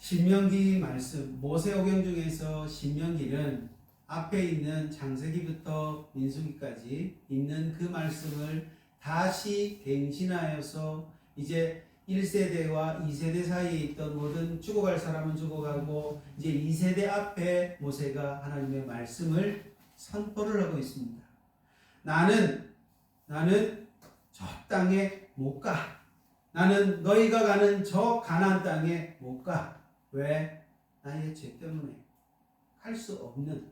신명기 말씀, 모세오경 중에서 신명기는 앞에 있는 창세기부터 민수기까지 있는 그 말씀을 다시 갱신하여서 이제 1세대와 2세대 사이에 있던 모든 죽어갈 사람은 죽어가고 이제 2세대 앞에 모세가 하나님의 말씀을 선포를 하고 있습니다. 나는 저 땅에 못 가. 나는 너희가 가는 저 가나안 땅에 못 가. 왜? 나의 죄 때문에 갈 수 없는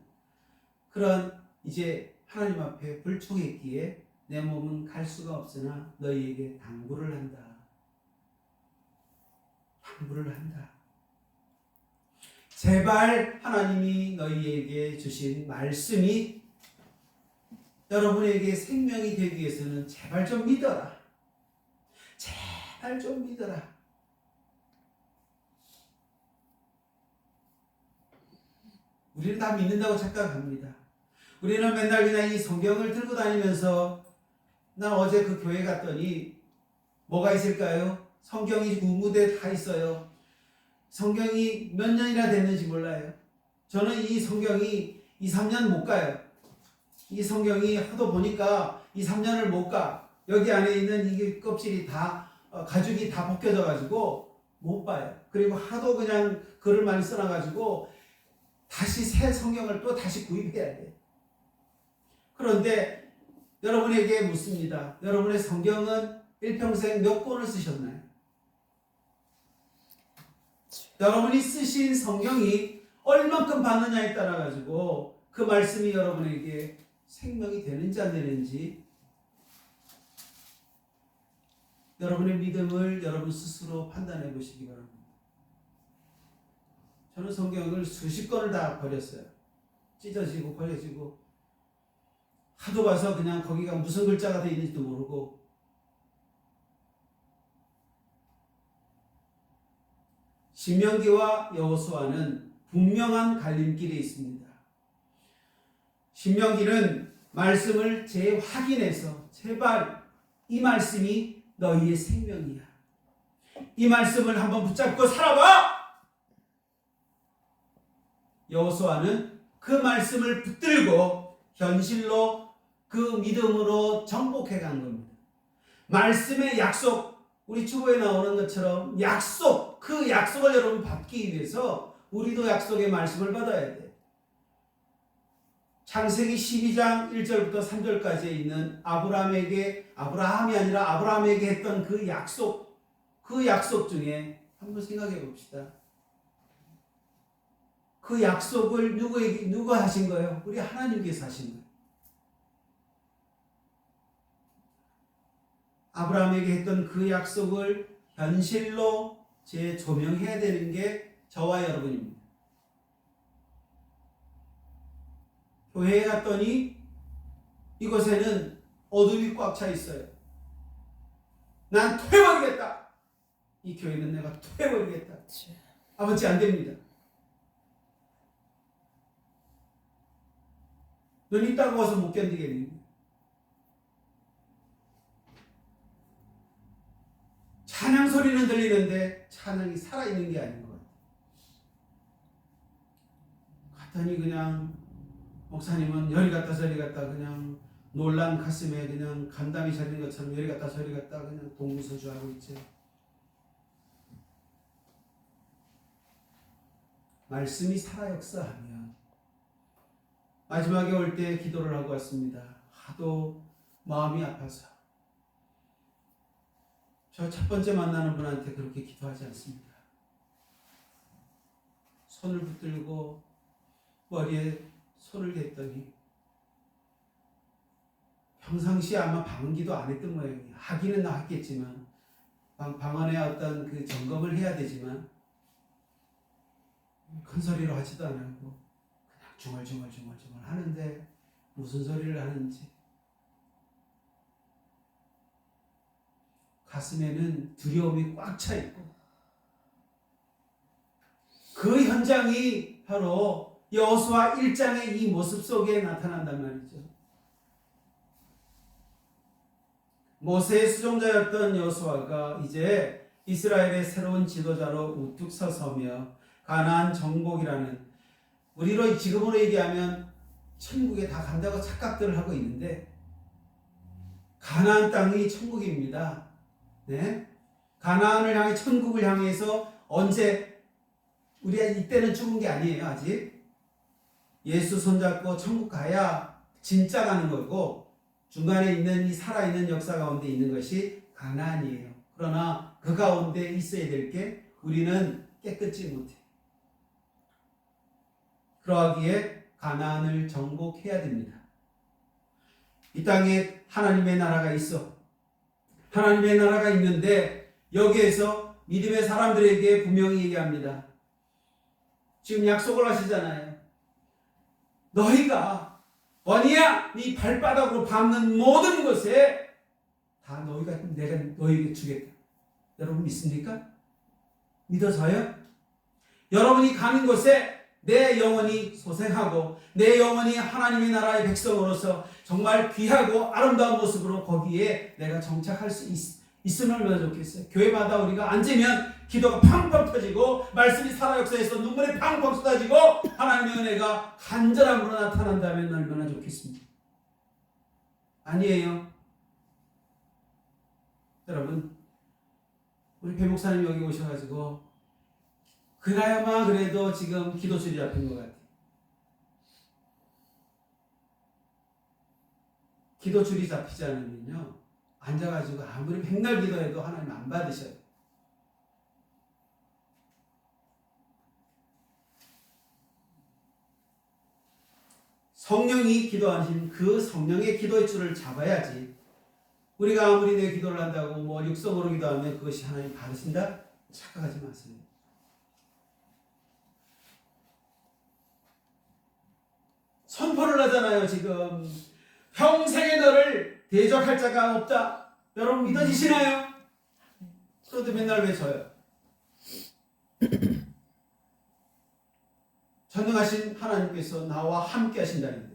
그런 이제 하나님 앞에 불초했기에 내 몸은 갈 수가 없으나 너희에게 당부를 한다. 당부를 한다. 제발 하나님이 너희에게 주신 말씀이 여러분에게 생명이 되기 위해서는 제발 좀 믿어라. 제발 좀 믿어라. 우리는 다 믿는다고 착각합니다. 우리는 맨날 그냥 이 성경을 들고 다니면서 나 어제 그 교회 갔더니 뭐가 있을까요? 성경이 무대에 다 있어요. 성경이 몇 년이나 됐는지 몰라요. 저는 이 성경이 2, 3년 못 가요. 이 성경이 하도 보니까 2, 3년을 못 가. 여기 안에 있는 이게 껍질이 다 가죽이 다 벗겨져 가지고 못 봐요. 그리고 하도 그냥 글을 많이 써놔 가지고 다시 새 성경을 또 다시 구입해야 돼. 그런데 여러분에게 묻습니다. 여러분의 성경은 일평생 몇 권을 쓰셨나요? 여러분이 쓰신 성경이 얼만큼 받느냐에 따라 가지고 그 말씀이 여러분에게 생명이 되는지 안 되는지 여러분의 믿음을 여러분 스스로 판단해 보시기 바랍니다. 저는 성경을 수십 권을 다 버렸어요. 찢어지고 버려지고 하도 봐서 그냥 거기가 무슨 글자가 되어 있는지도 모르고 신명기와 여호수아는 분명한 갈림길에 있습니다. 신명기는 말씀을 재확인해서 제발 이 말씀이 너희의 생명이야. 이 말씀을 한번 붙잡고 살아봐! 여호수아는 그 말씀을 붙들고 현실로 그 믿음으로 정복해 간 겁니다. 말씀의 약속, 우리 주보에 나오는 것처럼 약속, 그 약속을 여러분 받기 위해서 우리도 약속의 말씀을 받아야 돼. 창세기 12장 1절부터 3절까지에 있는 아브라함이 아니라 아브라함에게 했던 그 약속 중에 한번 생각해 봅시다. 그 약속을 누가 하신 거예요? 우리 하나님께서 하신 거예요. 아브라함에게 했던 그 약속을 현실로 재조명해야 되는 게 저와 여러분입니다. 교회에 갔더니 이곳에는 어둠이 꽉 차 있어요. 난 토해버리겠다. 이 교회는 내가 토해버리겠다. 아버지 안 됩니다. 눈이 따가워서 못 견디겠니? 찬양 소리는 들리는데 찬양이 살아있는 게 아닌 것 같아요. 갔더니 그냥 목사님은 여리 갔다 저리 갔다 그냥 놀란 가슴에 그냥 간담이 저린 것처럼 여리 갔다 저리 갔다 그냥 동무서주하고 있죠. 말씀이 살아 역사하면 마지막에 올 때 기도를 하고 왔습니다. 하도 마음이 아파서 저 첫 번째 만나는 분한테 그렇게 기도하지 않습니다. 손을 붙들고 머리에 손을 댔더니 평상시에 아마 방언기도 안 했던 모양이에요. 하기는 했겠지만 방언의 어떤 그 점검을 해야 되지만 큰 소리로 하지도 않고 그냥 중얼중얼 하는데 무슨 소리를 하는지 가슴에는 두려움이 꽉 차 있고 그 현장이 바로 여호수아 1장의 이 모습 속에 나타난단 말이죠. 모세의 수종자였던 여호수아가 이제 이스라엘의 새로운 지도자로 우뚝 서서며 가나안 정복이라는, 우리로 지금으로 얘기하면 천국에 다 간다고 착각들을 하고 있는데 가나안 땅이 천국입니다. 네? 가나안을 향해, 천국을 향해서 언제, 우리가 이때는 죽은 게 아니에요. 아직 예수 손잡고 천국 가야 진짜 가는 거고, 중간에 있는 이 살아있는 역사 가운데 있는 것이 가나안이에요. 그러나 그 가운데 있어야 될 게 우리는 깨끗지 못해. 그러하기에 가나안을 정복해야 됩니다. 이 땅에 하나님의 나라가 있어. 하나님의 나라가 있는데 여기에서 믿음의 사람들에게 분명히 얘기합니다. 지금 약속을 하시잖아요. 너희가 원이야 네 발바닥으로 밟는 모든 것에 다 내가 너희에게 주겠다. 여러분 믿습니까? 믿어서요? 여러분이 가는 곳에 내 영혼이 소생하고 내 영혼이 하나님의 나라의 백성으로서 정말 귀하고 아름다운 모습으로 거기에 내가 정착할 수 있으면 얼마나 좋겠어요. 교회마다 우리가 앉으면 기도가 팡팡 터지고 말씀이 살아 역사에서 눈물이 팡팡 쏟아지고 하나님의 은혜가 간절함으로 나타난다면 얼마나 좋겠습니까? 아니에요. 여러분, 우리 배 목사님 여기 오셔가지고 그나마 그래도 지금 기도줄이 잡힌 것 같아요. 기도줄이 잡히지 않으면요, 앉아가지고 아무리 백날 기도해도 하나님 안 받으셔요. 성령이 기도하신 그 성령의 기도의 줄을 잡아야지. 우리가 아무리 내 기도를 한다고 뭐 육성으로 기도하면 그것이 하나님 받으신다? 착각하지 마세요. 선포를 하잖아요. 지금 평생에 너를 대적할 자가 없다. 여러분 믿어지시나요? 그런데 맨날 왜 져요? 전능하신 하나님께서 나와 함께 하신다는데,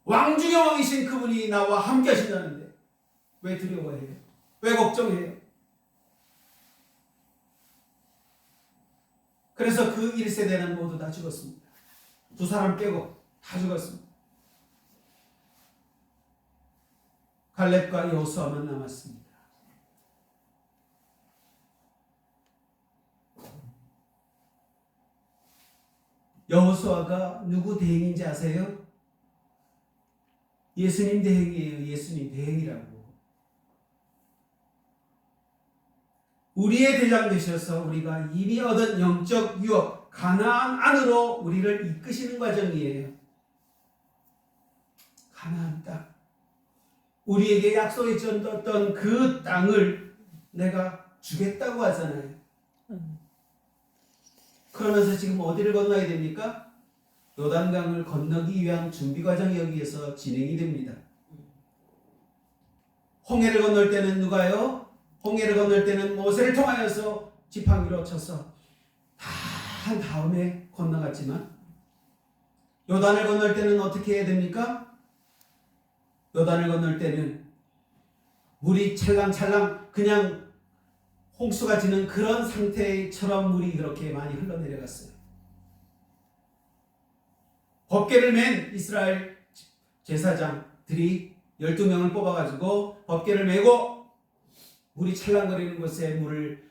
왕중의 왕이신 그분이 나와 함께 하신다는데 왜 두려워해요? 왜 걱정해요? 그래서 그 1세대는 모두 다 죽었습니다. 두 사람 빼고 다 죽었습니다. 갈렙과 여호수아만 남았습니다. 여호수아가 누구 대행인지 아세요? 예수님 대행이에요. 예수님 대행이라고. 우리의 대장 되셔서 우리가 이미 얻은 영적 유업 가나안 안으로 우리를 이끄시는 과정이에요. 가나안 땅, 우리에게 약속해 줬던 그 땅을 내가 주겠다고 하잖아요. 그러면서 지금 어디를 건너야 됩니까? 요단강을 건너기 위한 준비 과정이 여기에서 진행이 됩니다. 홍해를 건널 때는 누가요? 홍해를 건널 때는 모세를 통하여서 지팡이로 쳐서 다 한 다음에 건너갔지만, 요단을 건널 때는 어떻게 해야 됩니까? 요단을 건널 때는 물이 찰랑찰랑 그냥 홍수가 지는 그런 상태처럼 물이 그렇게 많이 흘러내려갔어요. 법궤를 맨 이스라엘 제사장들이 12명을 뽑아가지고 법궤를 메고 물이 찰랑거리는 곳에 물을,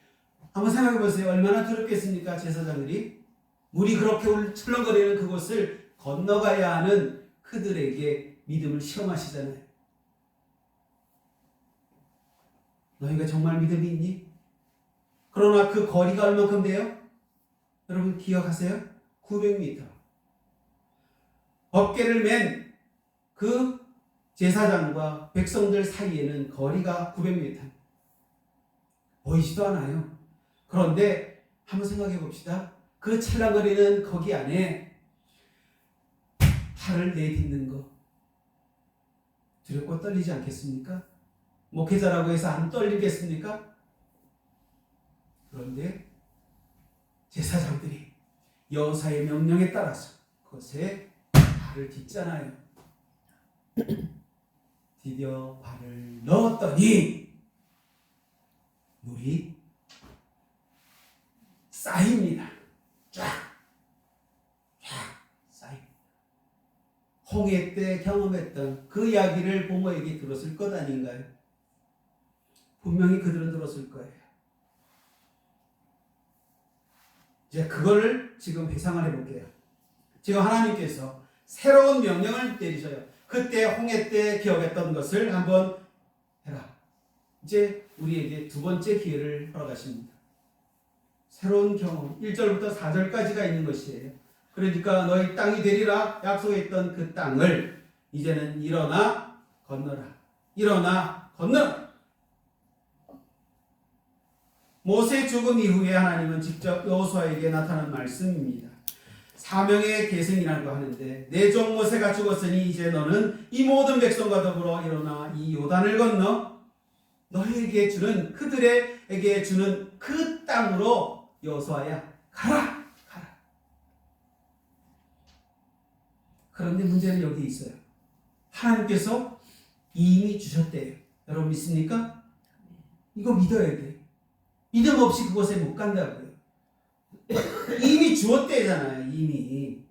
한번 생각해 보세요. 얼마나 두렵겠습니까? 제사장들이 물이 그렇게 철렁거리는 그곳을 건너가야 하는 그들에게 믿음을 시험하시잖아요. 너희가 정말 믿음이 있니? 그러나 그 거리가 얼마큼 돼요? 여러분 기억하세요? 900m. 법궤를 맨 그 제사장과 백성들 사이에는 거리가 900m. 보이지도 않아요. 그런데 한번 생각해 봅시다. 그 찰랑거리는 거기 안에 팔을 내딛는 거 두렵고 떨리지 않겠습니까? 목회자라고 해서 안 떨리겠습니까? 그런데 제사장들이 여호사의 명령에 따라서 그것에 발을 딛잖아요. 디뎌 발을 넣었더니 물이 쌓입니다. 쫙 쌓입니다. 홍해 때 경험했던 그 이야기를 부모에게 들었을 것 아닌가요? 분명히 그들은 들었을 거예요. 이제 그거를 지금 회상을 해볼게요. 지금 하나님께서 새로운 명령을 내리셔요. 그때 홍해 때 기억했던 것을 한번 해라. 이제 우리에게 두 번째 기회를 허락하십니다. 새로운 경험, 1절부터 4절까지가 있는 것이에요. 그러니까 너희 땅이 되리라 약속했던 그 땅을 이제는 일어나 건너라. 일어나 건너라. 모세 죽음 이후에 하나님은 직접 여호수아에게 나타난 말씀입니다. 사명의 계승이라고 하는데 내 종 모세가 죽었으니 이제 너는 이 모든 백성과 더불어 일어나 이 요단을 건너 너희에게 주는 그들에게 주는 그 땅으로 여호수아야 가라. 가라. 그런데 문제는 여기 있어요. 하나님께서 이미 주셨대요. 여러분 믿습니까? 이거 믿어야 돼. 믿음 없이 그곳에 못 간다고요. 이미 주었대잖아요. 이미.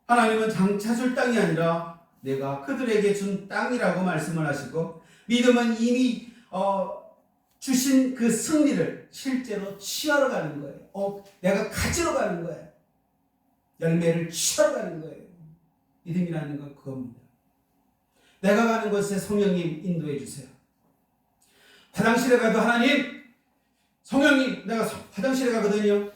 하나님은 장차 줄 땅이 아니라 내가 그들에게 준 땅이라고 말씀을 하시고 믿음은 이미 주신 그 승리를 실제로 취하러 가는 거예요. 내가 가지러 가는 거예요. 열매를 취하러 가는 거예요. 믿음이라는 건 그겁니다. 내가 가는 곳에 성령님 인도해 주세요. 화장실에 가도 하나님 성령님 내가 화장실에 가거든요.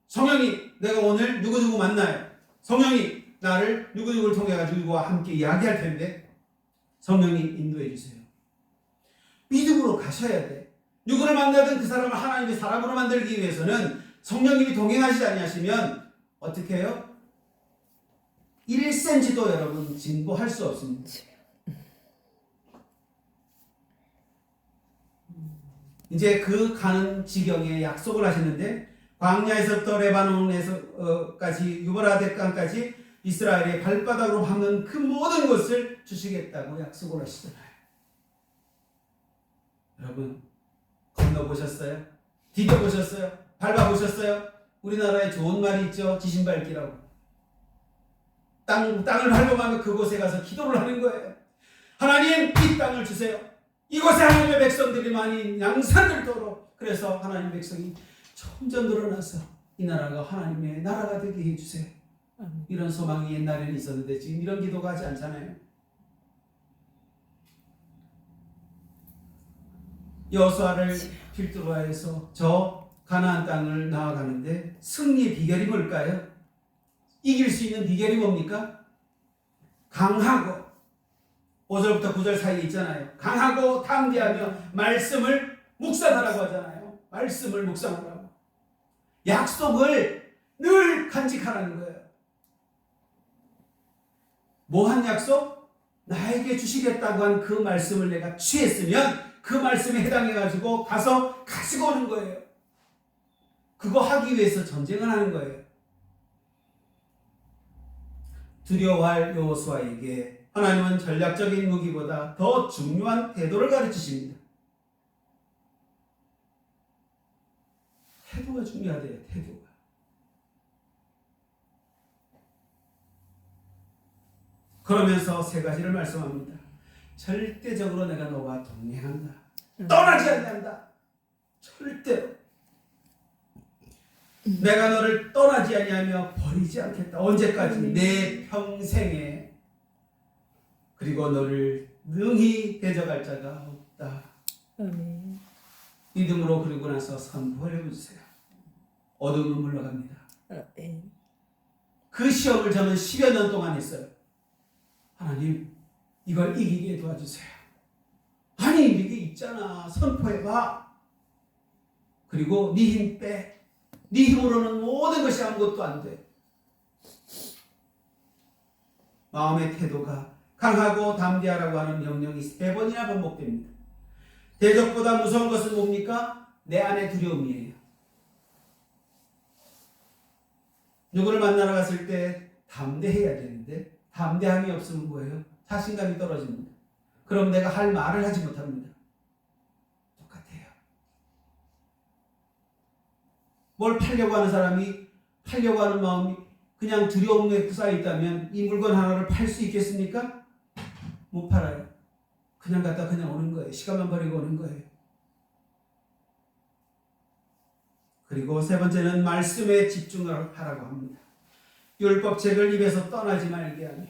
성령님 내가 오늘 누구누구 만나요. 성령님 나를 누구누구를 통해 가지고 함께 이야기할 텐데 성령님 인도해 주세요. 믿음으로 가셔야 돼. 누구를 만나든 그 사람을 하나님의 사람으로 만들기 위해서는 성령님이 동행하시지 아니하시면 어떻게 해요? 1cm도 여러분 진보할 수 없습니다. 이제 그 가는 지경에 약속을 하셨는데 광야에서부터 레바논에서까지 유브라데 강까지 이스라엘의 발바닥으로 밟는 그 모든 것을 주시겠다고 약속을 하시잖아요. 여러분 건너보셨어요? 디뎌보셨어요? 밟아보셨어요? 우리나라에 좋은 말이 있죠. 지신밟기라고. 땅을 밟아가면 그곳에 가서 기도를 하는 거예요. 하나님 이 땅을 주세요. 이곳에 하나님의 백성들이 많이 양산들도록. 그래서 하나님의 백성이 점점 늘어나서 이 나라가 하나님의 나라가 되게 해주세요. 이런 소망이 옛날에는 있었는데 지금 이런 기도가 하지 않잖아요. 여호수아를 필두로 해서 저 가나안 땅을 나아가는데 승리의 비결이 뭘까요? 이길 수 있는 비결이 뭡니까? 강하고 5절부터 9절 사이에 있잖아요. 강하고 담대하며 말씀을 묵상하라고 하잖아요. 말씀을 묵상하라고. 약속을 늘 간직하라는 거예요. 뭐한 약속? 나에게 주시겠다고 한 그 말씀을 내가 취했으면 그 말씀에 해당해가지고 가서 가지고 오는 거예요. 그거 하기 위해서 전쟁을 하는 거예요. 두려워할 여호수아에게 하나님은 전략적인 무기보다 더 중요한 태도를 가르치십니다. 태도가 중요하대요. 태도가. 그러면서 세 가지를 말씀합니다. 절대적으로 내가 너와 동행한다. 떠나지 않는다. 절대로. 내가 너를 떠나지 아니하며 버리지 않겠다. 언제까지? 내 평생에. 그리고 너를 능히 대적할 자가 없다. 믿음으로 그리고 나서 선포를 해주세요. 어둠은 물러갑니다. 그 시험을 저는 10여 년 동안 했어요. 하나님 이걸 이기게 도와주세요. 아니 이게 있잖아. 선포해봐. 그리고 네 힘 빼. 네 힘으로는 모든 것이 아무것도 안 돼. 마음의 태도가 강하고 담대하라고 하는 명령이 3번이나 반복됩니다. 대적보다 무서운 것은 뭡니까? 내 안의 두려움이에요. 누구를 만나러 갔을 때 담대해야 되는데 담대함이 없으면 뭐예요? 자신감이 떨어집니다. 그럼 내가 할 말을 하지 못합니다. 똑같아요. 뭘 팔려고 하는 사람이 팔려고 하는 마음이 그냥 두려움에 쌓여 있다면 이 물건 하나를 팔 수 있겠습니까? 못 팔아요. 그냥 갔다 그냥 오는 거예요. 시간만 버리고 오는 거예요. 그리고 세 번째는 말씀에 집중을 하라고 합니다. 율법책을 입에서 떠나지 말게 하며,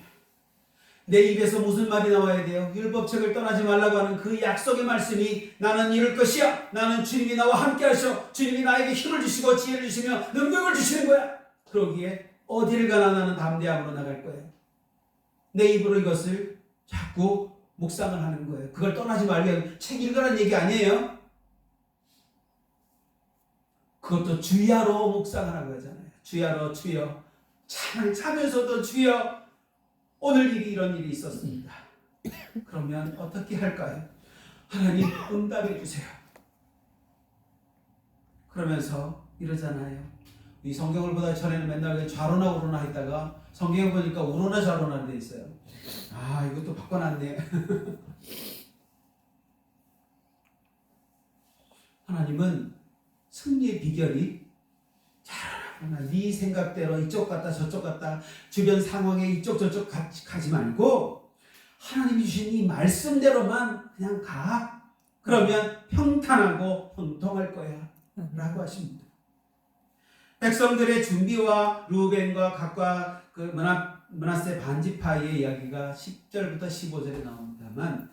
내 입에서 무슨 말이 나와야 돼요? 율법책을 떠나지 말라고 하는 그 약속의 말씀이 나는 이룰 것이야. 나는 주님이 나와 함께 하셔. 주님이 나에게 힘을 주시고 지혜를 주시며 능력을 주시는 거야. 그러기에 어디를 가나 나는 담대함으로 나갈 거야. 내 입으로 이것을 자꾸 묵상을 하는 거예요. 그걸 떠나지 말게. 책 읽으라는 얘기 아니에요. 그것도 주야로 묵상을 하고 하잖아요. 주야로 주여. 잠을 자면서도 주여. 오늘 이런 일이 있었습니다. 그러면 어떻게 할까요? 하나님 응답해 주세요. 그러면서 이러잖아요. 이 성경을 보다 전에는 맨날 좌로나 우로나 했다가 성경을 보니까 우로나 좌로나 돼 있어요. 아, 이것도 바꿔놨네. 하나님은 승리의 비결이 네 생각대로 이쪽 갔다 저쪽 갔다 주변 상황에 이쪽 저쪽 가지 말고 하나님이 주신 이 말씀대로만 그냥 가. 그러면 평탄하고 형통할 거야 라고 하십니다. 백성들의 준비와 루벤과 각과 그 므낫세 반지파의 이야기가 10절부터 15절에 나옵니다만,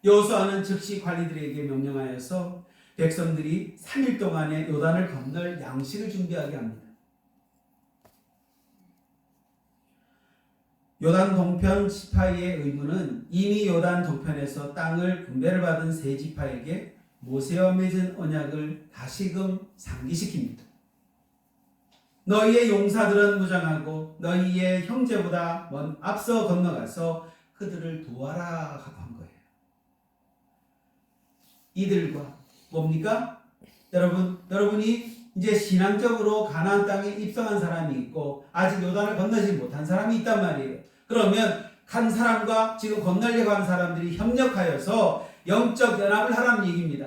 여호수아는 즉시 관리들에게 명령하여서 백성들이 3일 동안에 요단을 건널 양식을 준비하게 합니다. 요단 동편 지파의 의무는 이미 요단 동편에서 땅을 분배를 받은 세 지파에게 모세와 맺은 언약을 다시금 상기시킵니다. 너희의 용사들은 무장하고 너희의 형제보다 앞서 건너가서 그들을 도와라 하고 한 거예요. 이들과 뭡니까? 여러분이 이제 신앙적으로 가나안 땅에 입성한 사람이 있고 아직 요단을 건너지 못한 사람이 있단 말이에요. 그러면 간 사람과 지금 건너려고 하는 사람들이 협력하여서 영적 연합을 하라는 얘기입니다.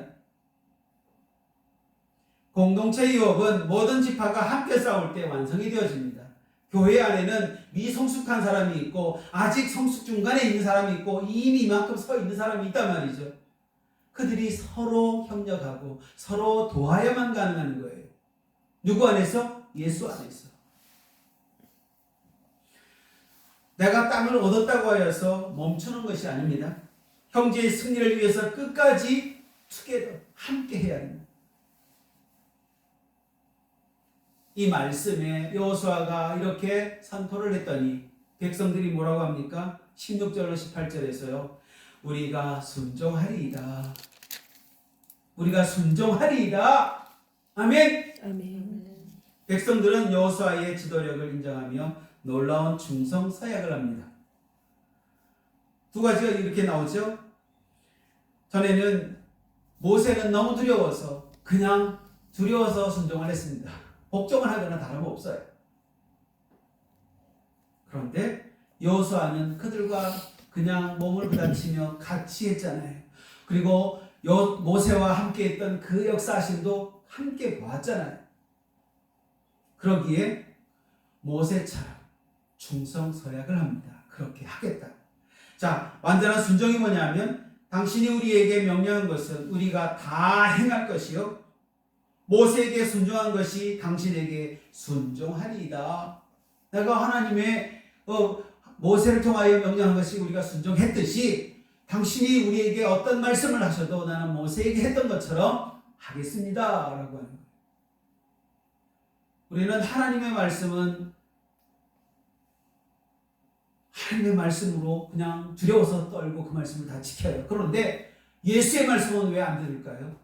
공동체 유업은 모든 지파가 함께 싸울 때 완성이 되어집니다. 교회 안에는 미성숙한 사람이 있고 아직 성숙 중간에 있는 사람이 있고 이미 이만큼 서 있는 사람이 있단 말이죠. 그들이 서로 협력하고 서로 도와야만 가능한 거예요. 누구 안에서? 예수 안에서. 내가 땅을 얻었다고 하여서 멈추는 것이 아닙니다. 형제의 승리를 위해서 끝까지 투게더 함께 해야 합니다. 이 말씀에 여호수아가 이렇게 선포를 했더니 백성들이 뭐라고 합니까? 16절로 18절에서요. 우리가 순종하리이다. 우리가 순종하리이다. 아멘. 아멘. 백성들은 여호수아의 지도력을 인정하며 놀라운 충성 서약을 합니다. 두 가지가 이렇게 나오죠. 전에는 모세는 너무 두려워서 그냥 두려워서 순종을 했습니다. 복종을 하거나 다름없어요. 그런데 여호수아는 그들과 그냥 몸을 부딪히며 같이 했잖아요. 그리고 모세와 함께 했던 그 역사심도 함께 보았잖아요. 그러기에 모세처럼 충성 서약을 합니다. 그렇게 하겠다. 자, 완전한 순종이 뭐냐면 당신이 우리에게 명령한 것은 우리가 다 행할 것이요 모세에게 순종한 것이 당신에게 순종하리이다. 내가 하나님의 모세를 통하여 명령한 것이 우리가 순종했듯이 당신이 우리에게 어떤 말씀을 하셔도 나는 모세에게 했던 것처럼 하겠습니다. 라고 하는 거예요. 우리는 하나님의 말씀은 하나님의 말씀으로 그냥 두려워서 떨고 그 말씀을 다 지켜요. 그런데 예수의 말씀은 왜 안 들을까요?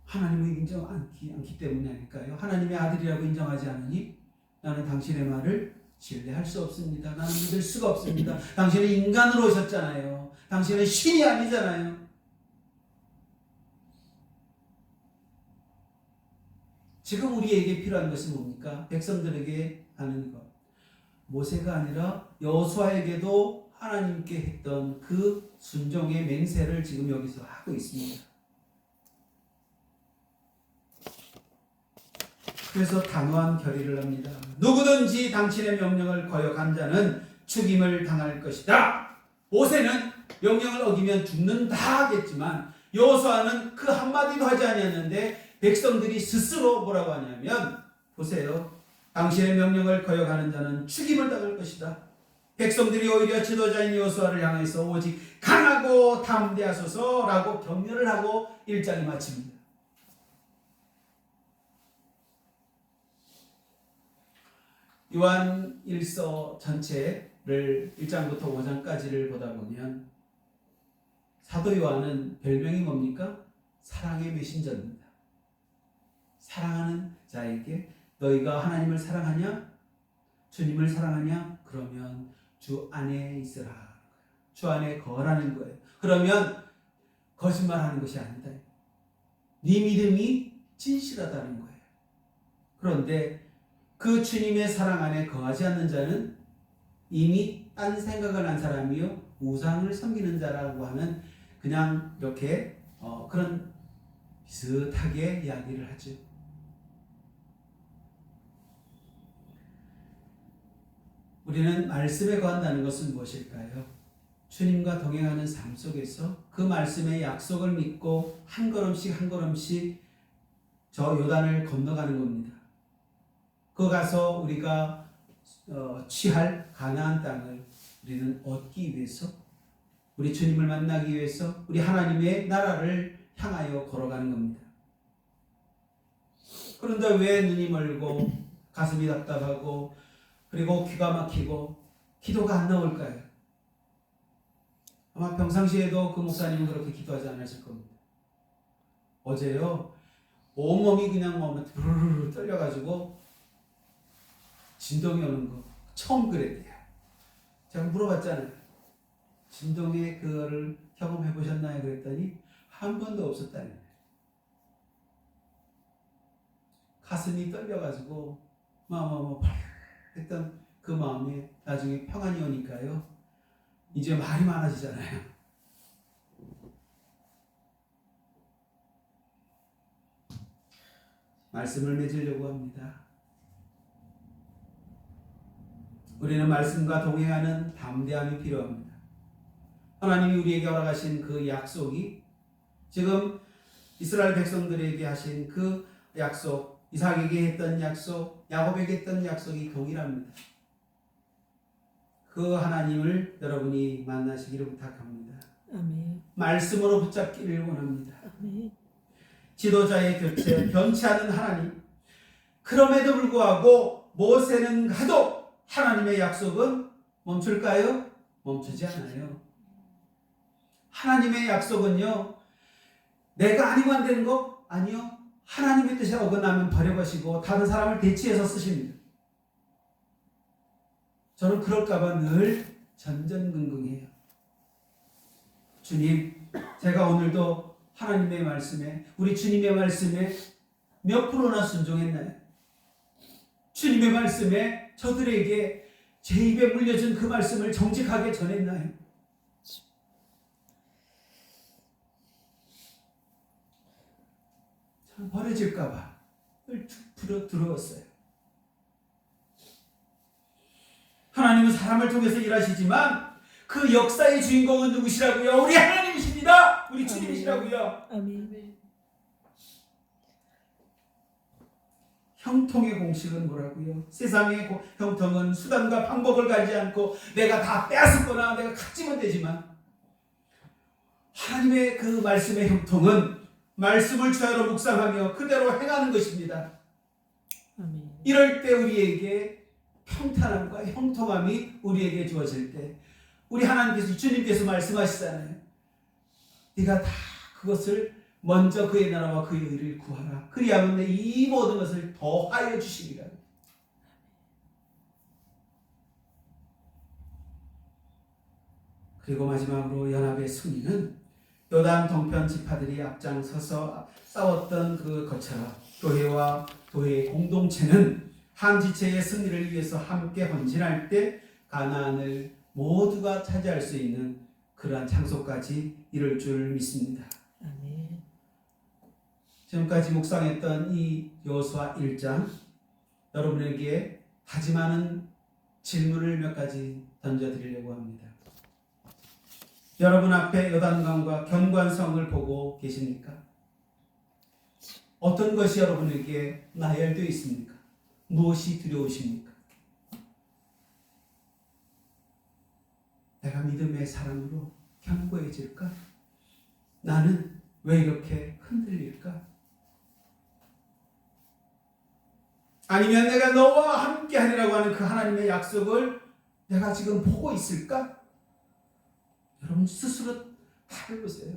하나님을 인정 않기 때문이 아닐까요? 하나님의 아들이라고 인정하지 않으니 나는 당신의 말을 신뢰할 수 없습니다. 나는 믿을 수가 없습니다. 당신은 인간으로 오셨잖아요. 당신은 신이 아니잖아요. 지금 우리에게 필요한 것은 뭡니까? 백성들에게 하는 것. 모세가 아니라 여호수아에게도 하나님께 했던 그 순종의 맹세를 지금 여기서 하고 있습니다. 그래서 단호한 결의를 합니다. 누구든지 당신의 명령을 거역한 자는 죽임을 당할 것이다. 모세는 명령을 어기면 죽는다 하겠지만 여호수아는 그 한마디도 하지 아니었는데 백성들이 스스로 뭐라고 하냐면 보세요. 당신의 명령을 거역하는 자는 죽임을 당할 것이다. 백성들이 오히려 지도자인 여호수아를 향해서 오직 강하고 담대하소서라고 격려를 하고 1장이 마칩니다. 요한 1서 전체를 1장부터 5장까지를 보다 보면 사도 요한은 별명이 뭡니까? 사랑의 메신저입니다. 사랑하는 자에게 너희가 하나님을 사랑하냐? 주님을 사랑하냐? 그러면 주 안에 있으라. 주 안에 거라는 거예요. 그러면 거짓말하는 것이 아니다. 네 믿음이 진실하다는 거예요. 그런데 그 주님의 사랑 안에 거하지 않는 자는 이미 딴 생각을 한 사람이요 우상을 섬기는 자라고 하는 그냥 이렇게 그런 비슷하게 이야기를 하죠. 우리는 말씀에 거한다는 것은 무엇일까요? 주님과 동행하는 삶 속에서 그 말씀의 약속을 믿고 한 걸음씩 한 걸음씩 저 요단을 건너가는 겁니다. 그 가서 우리가 취할 가나안 땅을 우리는 얻기 위해서 우리 주님을 만나기 위해서 우리 하나님의 나라를 향하여 걸어가는 겁니다. 그런데 왜 눈이 멀고 가슴이 답답하고 그리고 귀가 막히고 기도가 안 나올까요? 아마 평상시에도 그 목사님은 그렇게 기도하지 않으실 겁니다. 어제요 온몸이 그냥 부르르 떨려가지고 진동이 오는 거 처음 그랬대요. 제가 물어봤잖아요. 진동의 그거를 경험해 보셨나요? 그랬더니 한 번도 없었다는 거예요. 가슴이 떨려가지고 했던 그 마음에 나중에 평안이 오니까요. 이제 말이 많아지잖아요. 말씀을 맺으려고 합니다. 우리는 말씀과 동행하는 담대함이 필요합니다. 하나님이 우리에게 허락하신 그 약속이 지금 이스라엘 백성들에게 하신 그 약속, 이삭에게 했던 약속, 야곱에게 했던 약속이 동일합니다. 그 하나님을 여러분이 만나시기를 부탁합니다. 아멘. 말씀으로 붙잡기를 원합니다. 아멘. 지도자의 교체, 변치 않은 하나님. 그럼에도 불구하고 모세는 가도 하나님의 약속은 멈출까요? 멈추지 않아요. 하나님의 약속은요, 내가 아니고 안 되는 거? 아니요. 하나님의 뜻에 어긋나면 버려버리시고 다른 사람을 대치해서 쓰십니다. 저는 그럴까봐 늘 전전긍긍해요. 주님, 제가 오늘도 하나님의 말씀에, 우리 주님의 말씀에 몇 프로나 순종했나요? 주님의 말씀에 저들에게 제 입에 물려준 그 말씀을 정직하게 전했나요? 저는 버려질까봐 늘 두려웠어요. 하나님은 사람을 통해서 일하시지만 그 역사의 주인공은 누구시라고요? 우리 하나님이십니다. 우리 주님이시라고요. 아멘. 형통의 공식은 뭐라고요? 세상의 형통은 수단과 방법을 가리지 않고 내가 다 빼앗았거나 내가 갖지면 되지만 하나님의 그 말씀의 형통은 말씀을 주야로 묵상하며 그대로 행하는 것입니다. 아멘. 이럴 때 우리에게 평탄함과 형통함이 우리에게 주어질 때 우리 하나님께서 주님께서 말씀하시잖아요. 네가 다 그것을 먼저 그의 나라와 그의 의를 구하라. 그리하면 이 모든 것을 더하여 주시리라. 그리고 마지막으로 연합의 승리는 요단 동편 지파들이 앞장서서 싸웠던 그 것처럼 교회와 교회의 공동체는 한 지체의 승리를 위해서 함께 헌신할 때 가나안을 모두가 차지할 수 있는 그러한 장소까지 이룰 줄 믿습니다. 아멘. 지금까지 묵상했던 이 여호수아 1장 여러분에게 다짐하는 질문을 몇 가지 던져드리려고 합니다. 여러분 앞에 요단강과 견관성을 보고 계십니까? 어떤 것이 여러분에게 나열되어 있습니까? 무엇이 두려우십니까? 내가 믿음의 사람으로 견고해질까? 나는 왜 이렇게 흔들릴까? 아니면 내가 너와 함께 하리라고 하는 그 하나님의 약속을 내가 지금 보고 있을까? 여러분 스스로 다 해보세요.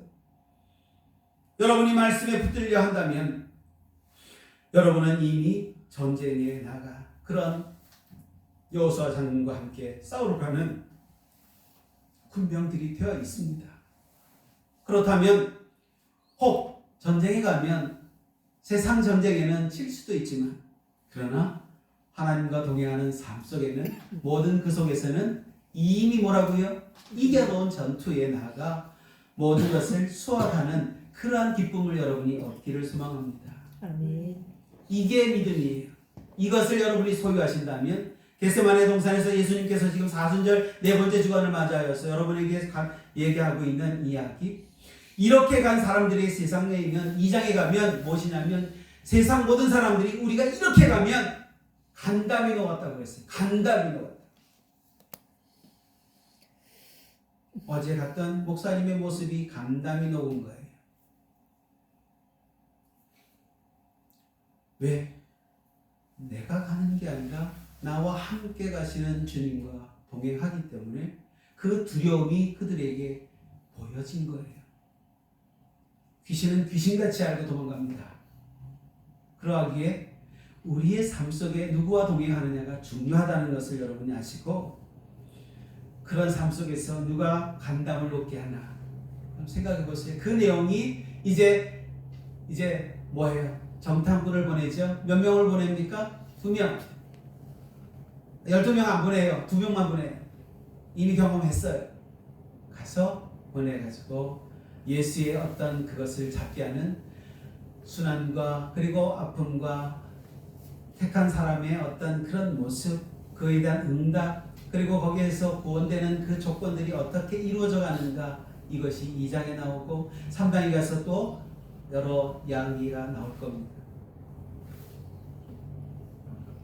여러분이 말씀에 붙들려 한다면 여러분은 이미 전쟁에 나가 그런 여호수아 장군과 함께 싸우러 가는 군병들이 되어 있습니다. 그렇다면 혹 전쟁에 가면 세상 전쟁에는 질 수도 있지만 그러나 하나님과 동행하는 삶 속에는 모든 그 속에서는 이미 뭐라고요? 이겨놓은 전투에 나가 모든 것을 수확하는 그러한 기쁨을 여러분이 얻기를 소망합니다. 아멘. 이게 믿음이에요. 이것을 여러분이 소유하신다면 겟세마네 동산에서 예수님께서 지금 사순절 네 번째 주간을 맞이하여서 여러분에게 얘기하고 있는 이야기, 이렇게 간 사람들이 세상에 있는 2장에 가면 무엇이냐면 세상 모든 사람들이 우리가 이렇게 가면 간담이 녹았다고 했어요. 간담이 녹았다. 어제 갔던 목사님의 모습이 간담이 녹은 거예요. 왜? 내가 가는 게 아니라 나와 함께 가시는 주님과 동행하기 때문에 그 두려움이 그들에게 보여진 거예요. 귀신은 귀신같이 알고 도망갑니다. 그러하기에 우리의 삶 속에 누구와 동행하느냐가 중요하다는 것을 여러분이 아시고, 그런 삶 속에서 누가 간담을 놓게 하나 생각해 보세요. 그 내용이 이제 뭐예요? 정탐꾼을 보내죠. 몇 명을 보냅니까? 2명. 12명 안 보내요. 2명만 보내요. 이미 경험했어요. 가서 보내가지고 예수의 어떤 그것을 잡게 하는 순환과 그리고 아픔과 택한 사람의 어떤 그런 모습, 그에 대한 응답, 그리고 거기에서 구원되는 그 조건들이 어떻게 이루어져 가는가, 이것이 2장에 나오고 3장에 가서 또 여러 이야기가 나올 겁니다.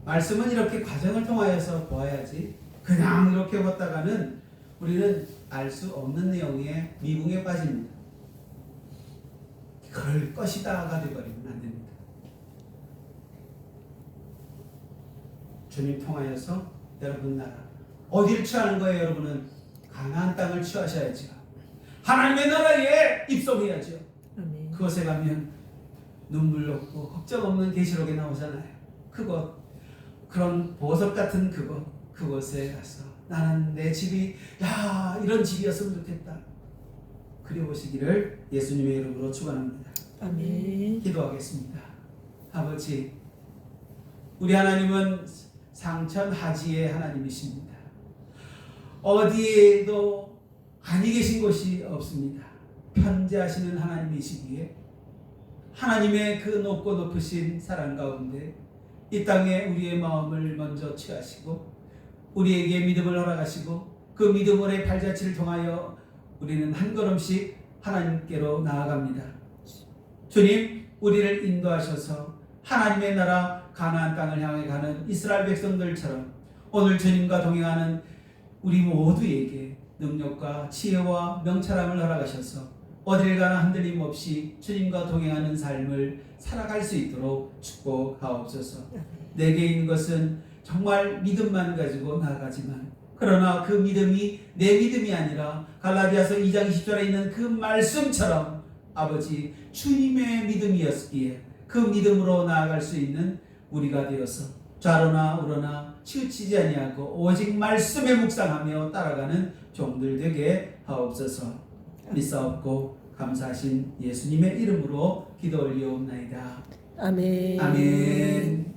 말씀은 이렇게 과정을 통하여서 보아야지 그냥 이렇게 봤다가는 우리는 알 수 없는 내용의 미궁에 빠집니다. 그럴 것이다가 되어버리면 안 됩니다. 주님 통하여서 여러분 나라 어디를 취하는 거예요? 여러분은 가나안 땅을 취하셔야죠. 하나님의 나라에 입성해야죠. 아멘. 그곳에 가면 눈물 없고 걱정 없는 계시록에 나오잖아요. 그곳, 그런 보석 같은 그곳에 가서 나는 내 집이 이런 집이었으면 좋겠다. 그려보시기를 예수님의 이름으로 축원합니다. 아멘. 기도하겠습니다. 아버지, 우리 하나님은 상천하지의 하나님이십니다. 어디에도 아니 계신 곳이 없습니다. 편재하시는 하나님이시기에 하나님의 그 높고 높으신 사랑 가운데 이 땅에 우리의 마음을 먼저 취하시고 우리에게 믿음을 허락하시고 그 믿음의 발자취를 통하여 우리는 한 걸음씩 하나님께로 나아갑니다. 주님, 우리를 인도하셔서 하나님의 나라 가나안 땅을 향해 가는 이스라엘 백성들처럼 오늘 주님과 동행하는 우리 모두에게 능력과 지혜와 명철함을 허락하셔서 어딜 가나 흔들림 없이 주님과 동행하는 삶을 살아갈 수 있도록 축복하옵소서. 내게 있는 것은 정말 믿음만 가지고 나아가지만 그러나 그 믿음이 내 믿음이 아니라 갈라디아서 2장 20절에 있는 그 말씀처럼 아버지 주님의 믿음이었기에 그 믿음으로 나아갈 수 있는 우리가 되어서 좌로나 우로나 치우치지 아니하고 오직 말씀에 묵상하며 따라가는 종들 되게 하옵소서. 믿사옵고 감사하신 예수님의 이름으로 기도 올리옵나이다. 아멘. 아멘.